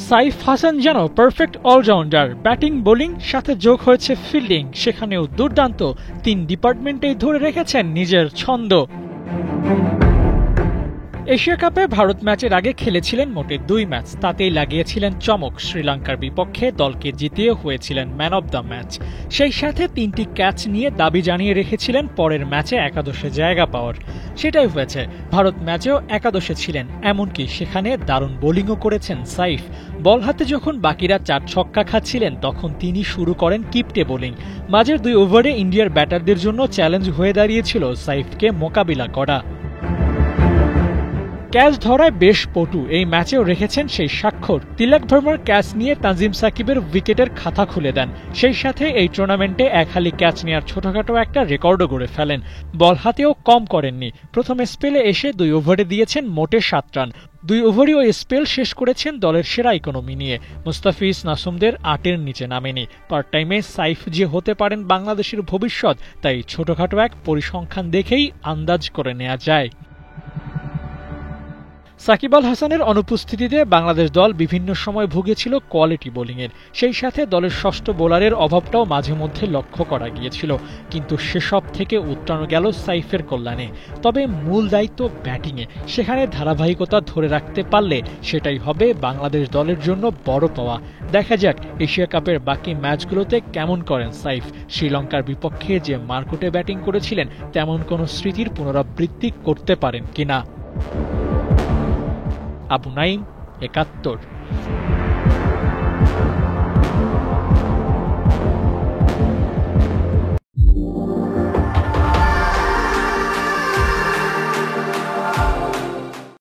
সাইফ হাসান যেন perfect allrounder, batting bowling সাথে যোগ হয়েছে ফিল্ডিং, সেখানেও দুর্দান্ত। ৩ ডিপার্টমেন্টেই ধরে রেখেছেন নিজের ছন্দ। এশিয়া কাপে ভারত ম্যাচের আগে খেলেছিলেন মোটে ২ ম্যাচ, তাতেই লাগিয়েছিলেন চমক। শ্রীলঙ্কার বিপক্ষে দলকে জিতিয়ে হয়েছিলেন ম্যান অব দ্য ম্যাচ। সেই সাথে ৩টি ক্যাচ নিয়ে দাবি জানিয়ে রেখেছিলেন পরের ম্যাচে একাদশে জায়গা পাওয়ার। সেটাই হয়েছে, ভারত ম্যাচেও একাদশে ছিলেন, এমনকি সেখানে দারুণ বোলিংও করেছেন সাইফ। বল হাতে যখন বাকিরা ৪ ছক্কা খাচ্ছিলেন তখন তিনি শুরু করেন কিপটে বোলিং। মাঝের ২ ওভারে ইন্ডিয়ার ব্যাটারদের জন্য চ্যালেঞ্জ হয়ে দাঁড়িয়েছিল সাইফকে মোকাবিলা করা। ক্যাচ ধরায় বেশ পটু, এই ম্যাচেও রেখেছেন সেই স্বাক্ষর। তিলক ভার্মার ক্যাচ নিয়ে তানজিম সাকিবের উইকেটের খাতা খুলে দেন। সেই সাথে এই টুর্নামেন্টে এক হালি ক্যাচ নেওয়ার ছোটখাটো একটা রেকর্ডও গড়ে ফেলেন। বল হাতেও কম করেননি, প্রথম স্পেলে এসে ২ ওভারে দিয়েছেন মোটে ৭ রান। ২ ওভারই ওই স্পেল শেষ করেছেন দলের সেরা ইকোনমি নিয়ে। মুস্তাফিজ নাসুমদের ৮-এর নিচে নামেনি। পার্ট টাইমে সাইফ যে হতে পারেন বাংলাদেশের ভবিষ্যৎ, তাই ছোটখাটো এক পরিসংখ্যান দেখেই আন্দাজ করে নেওয়া যায়। সাকিব আল হাসানের অনুপস্থিতিতে বাংলাদেশ দল বিভিন্ন সময় ভুগেছিল কোয়ালিটি বোলিংয়ের। সেই সাথে দলের ষষ্ঠ বোলারের অভাবটাও মাঝে মধ্যে লক্ষ্য করা গিয়েছিল, কিন্তু সেসব থেকে উত্তরণ গেল সাইফের কল্যাণে। তবে মূল দায়িত্ব ব্যাটিংয়ে, সেখানে ধারাবাহিকতা ধরে রাখতে পারলে সেটাই হবে বাংলাদেশ দলের জন্য বড় পাওয়া। দেখা যাক এশিয়া কাপের বাকি ম্যাচগুলোতে কেমন করেন সাইফ। শ্রীলঙ্কার বিপক্ষে যে মারকুটে ব্যাটিং করেছিলেন তেমন কোনো স্মৃতির পুনরাবৃত্তি করতে পারেন কিনা। আবু নাইম, ৭১।